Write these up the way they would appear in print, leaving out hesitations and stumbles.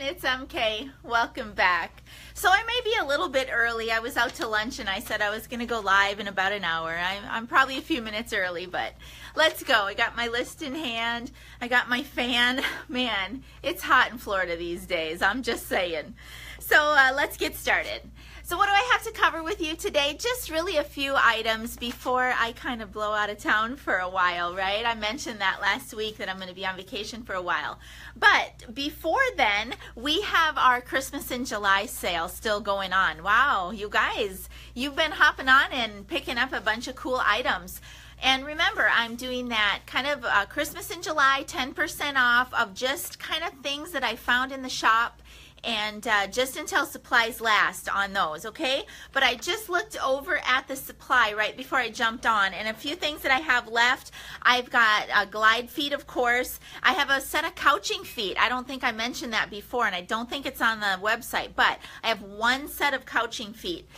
it's MK. Welcome back. So I may be a little bit early. I was out to lunch and I said I was going to go live in about an hour. I'm probably a few minutes early, but let's go. I got my list in hand. I got my fan. Man, it's hot in Florida these days. I'm just saying. So let's get started. So what do I have to cover with you today? Just really a few items before I kind of blow out of town for a while, right? I mentioned that last week that I'm going to be on vacation for a while. But before then, we have our Christmas in July sale still going on. Wow, you guys, you've been hopping on and picking up a bunch of cool items. And remember, I'm doing that kind of Christmas in July, 10% off of just kind of things that I found in the shop, and just until supplies last on those, okay? But I just looked over at the supply right before I jumped on, and a few things that I have left. I've got glide feet, of course. I have a set of couching feet. I don't think I mentioned that before, and I don't think it's on the website, but I have one set of couching feet.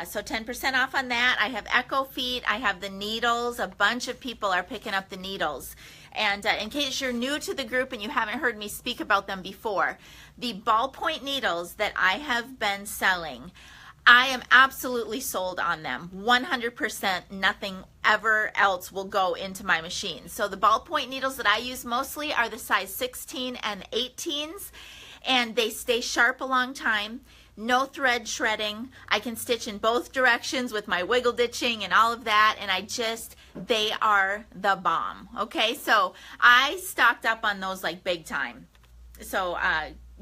So 10% off on that. I have Echo feet. I have the needles. A bunch of people are picking up the needles. And in case you're new to the group and you haven't heard me speak about them before, the ballpoint needles that I have been selling, I am absolutely sold on them. 100%, nothing ever else will go into my machine. So the ballpoint needles that I use mostly are the size 16 and 18s, and they stay sharp a long time. No thread shredding. I can stitch in both directions with my wiggle ditching and all of that, and they are the bomb. Okay, so I stocked up on those like big time. So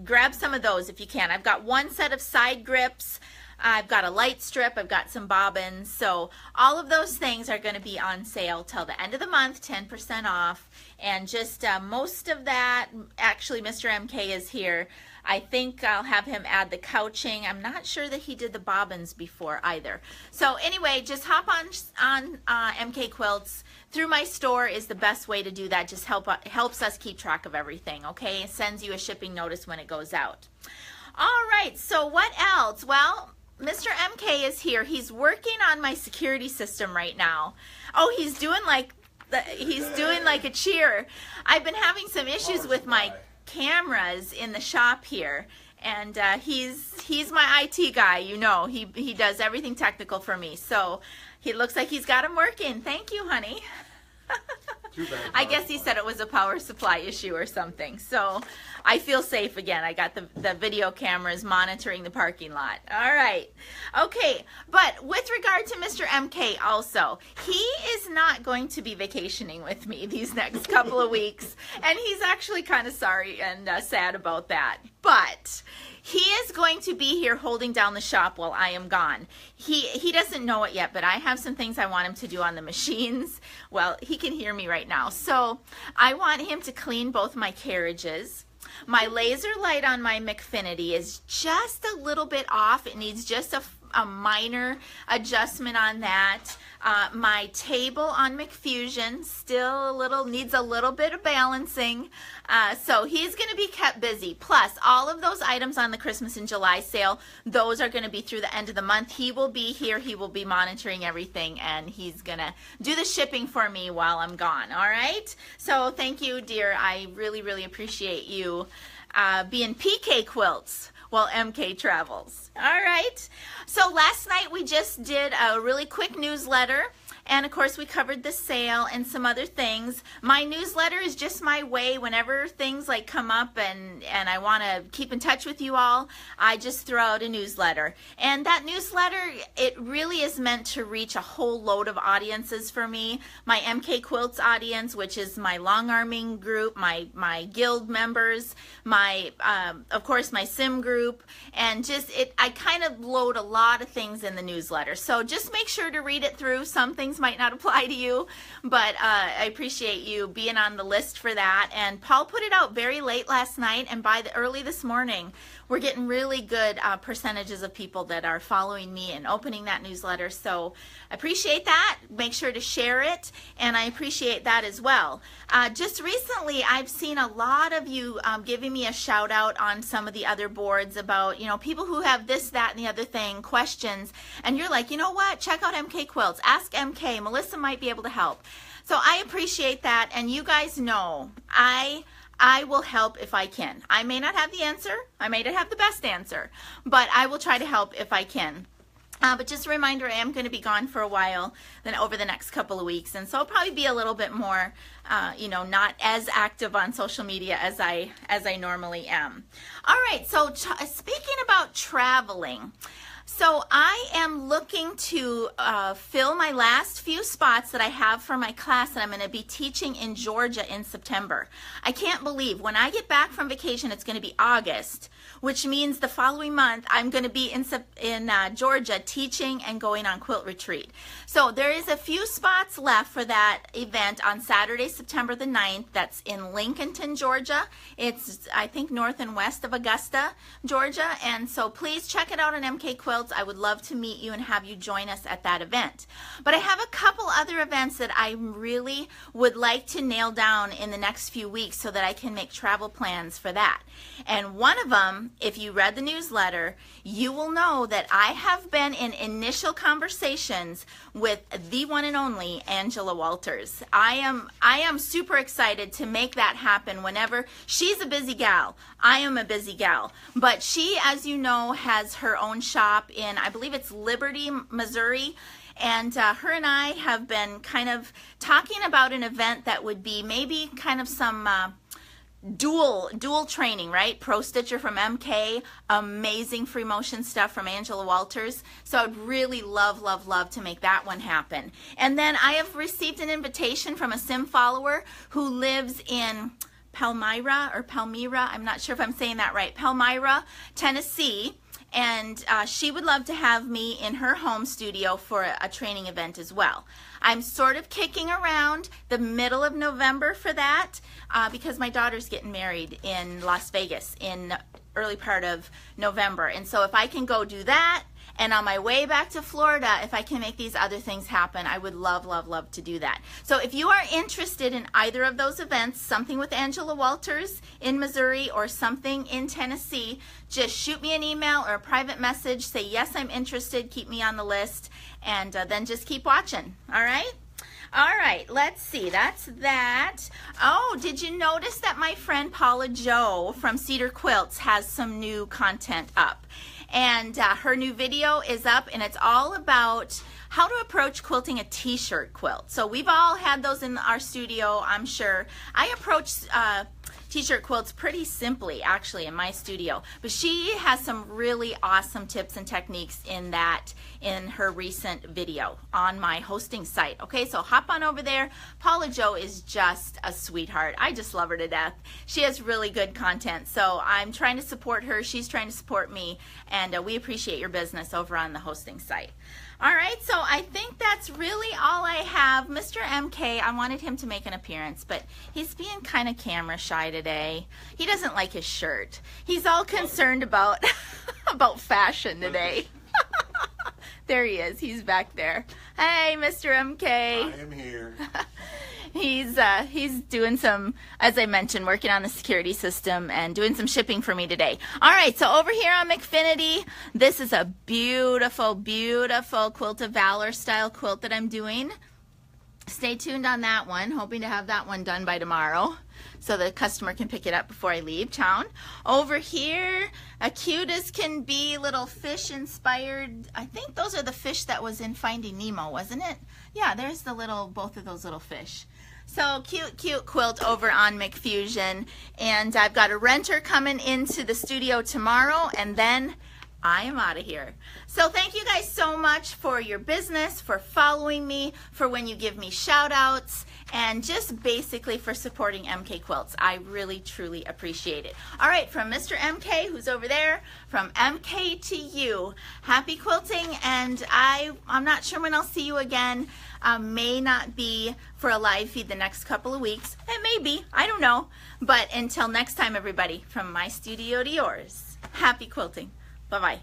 grab some of those if you can. I've got one set of side grips. I've got a light strip. I've got some bobbins. So all of those things are going to be on sale till the end of the month, 10% off. And just most of that, actually Mr. MK is here. I think I'll have him add the couching. I'm not sure that he did the bobbins before either. So anyway, just hop on MK Quilts. Through my store is the best way to do that. Just helps us keep track of everything, okay? It sends you a shipping notice when it goes out. All right, so what else? Well, Mr. MK is here. He's working on my security system right now. Oh, he's doing like a cheer. I've been having some issues with my cameras in the shop here, and he's my IT guy. You know, he does everything technical for me. So he looks like he's got them working. Thank you, honey. I guess he said it was a power supply issue or something. So I feel safe again. I got the video cameras monitoring the parking lot. All right. Okay. But with regard to Mr. MK also, he is not going to be vacationing with me these next couple of weeks. And he's actually kind of sorry and sad about that. But he is going to be here holding down the shop while I am gone. He doesn't know it yet, but I have some things I want him to do on the machines. Well, he can hear me right now. So I want him to clean both my carriages. My laser light on my Mcfinity is just a little bit off. It needs just a minor adjustment on that. My table on McFusion still needs a little bit of balancing. So he's going to be kept busy. Plus, all of those items on the Christmas in July sale, those are going to be through the end of the month. He will be here. He will be monitoring everything, and he's going to do the shipping for me while I'm gone. All right? So thank you, dear. I really, really appreciate you being PK Quilts while MK travels. All right. So last night we just did a really quick newsletter. And of course we covered the sale and some other things. My newsletter is just my way whenever things like come up and I want to keep in touch with you all, I just throw out a newsletter. And that newsletter, it really is meant to reach a whole load of audiences for me. My MK Quilts audience, which is my long arming group, my guild members, my of course my sim group, and just I kind of load a lot of things in the newsletter. So just make sure to read it through. Some things might not apply to you, but I appreciate you being on the list for that. And Paul put it out very late last night, and by early this morning we're getting really good percentages of people that are following me and opening that newsletter. So I appreciate that. Make sure to share it, and I appreciate that as well. Just recently I've seen a lot of you giving me a shout out on some of the other boards about, you know, people who have this, that, and the other thing, questions, and you're like, you know what, check out MK Quilts, ask MK, Melissa might be able to help. So I appreciate that, and you guys know I I will help if I can. I may not have the answer. I may not have the best answer, but I will try to help if I can. But just a reminder, I am going to be gone for a while, then over the next couple of weeks, and so I'll probably be a little bit more, not as active on social media as I normally am. All right, so speaking about traveling, so I am looking to fill my last few spots that I have for my class that I'm going to be teaching in Georgia in September. I can't believe when I get back from vacation, it's going to be August, which means the following month I'm going to be in Georgia teaching and going on quilt retreat. So there is a few spots left for that event on Saturday, September the 9th. That's in Lincolnton, Georgia. It's, I think, north and west of Augusta, Georgia. And so please check it out on MK Quilts. I would love to meet you and have you join us at that event. But I have a couple other events that I really would like to nail down in the next few weeks so that I can make travel plans for that. And one of them, if you read the newsletter, you will know that I have been in initial conversations with the one and only Angela Walters. I am super excited to make that happen whenever. She's a busy gal. I am a busy gal. But she, as you know, has her own shop in, I believe it's Liberty, Missouri. And her and I have been kind of talking about an event that would be maybe kind of some dual training, right? Pro Stitcher from MK, amazing free motion stuff from Angela Walters. So I'd really love to make that one happen. And then I have received an invitation from a sim follower who lives in Palmyra, I'm not sure if I'm saying that right, Palmyra, Tennessee. And she would love to have me in her home studio for a training event as well. I'm sort of kicking around the middle of November for that because my daughter's getting married in Las Vegas in early part of November. And so if I can go do that, and on my way back to Florida, if I can make these other things happen, I would love to do that. So if you are interested in either of those events, something with Angela Walters in Missouri or something in Tennessee, just shoot me an email or a private message. Say, yes, I'm interested. Keep me on the list. And then just keep watching. All right? All right, let's see. That's that. Oh, did you notice that my friend Paula Jo from Cedar Quilts has some new content up? And her new video is up, and it's all about how to approach quilting a t-shirt quilt. So we've all had those in our studio, I'm sure. I approach t-shirt quilts pretty simply, actually, in my studio. But she has some really awesome tips and techniques in her recent video on my hosting site. Okay, so hop on over there. Paula Jo is just a sweetheart. I just love her to death. She has really good content. So I'm trying to support her. She's trying to support me. And we appreciate your business over on the hosting site. All right, so I think that's really all I have. Mr. MK, I wanted him to make an appearance, but he's being kind of camera shy today. He doesn't like his shirt. He's all concerned about about fashion today. There he is. He's back there. Hey, Mr. MK. I am here. He's doing some, as I mentioned, working on the security system and doing some shipping for me today. All right, so over here on McFinity, this is a beautiful, beautiful Quilt of Valor style quilt that I'm doing. Stay tuned on that one. Hoping to have that one done by tomorrow so the customer can pick it up before I leave town. Over here, a cute as can be little fish inspired. I think those are the fish that was in Finding Nemo, wasn't it? Yeah, there's the both of those little fish. So cute quilt over on McFusion. And I've got a renter coming into the studio tomorrow, and then I am out of here. So thank you guys so much for your business, for following me, for when you give me shout outs, and just basically for supporting MK Quilts. I really, truly appreciate it. All right, from Mr. MK, who's over there, from MK to you, happy quilting, and I'm not sure when I'll see you again. May not be for a live feed the next couple of weeks. It may be, I don't know. But until next time, everybody, from my studio to yours, happy quilting. Bye-bye.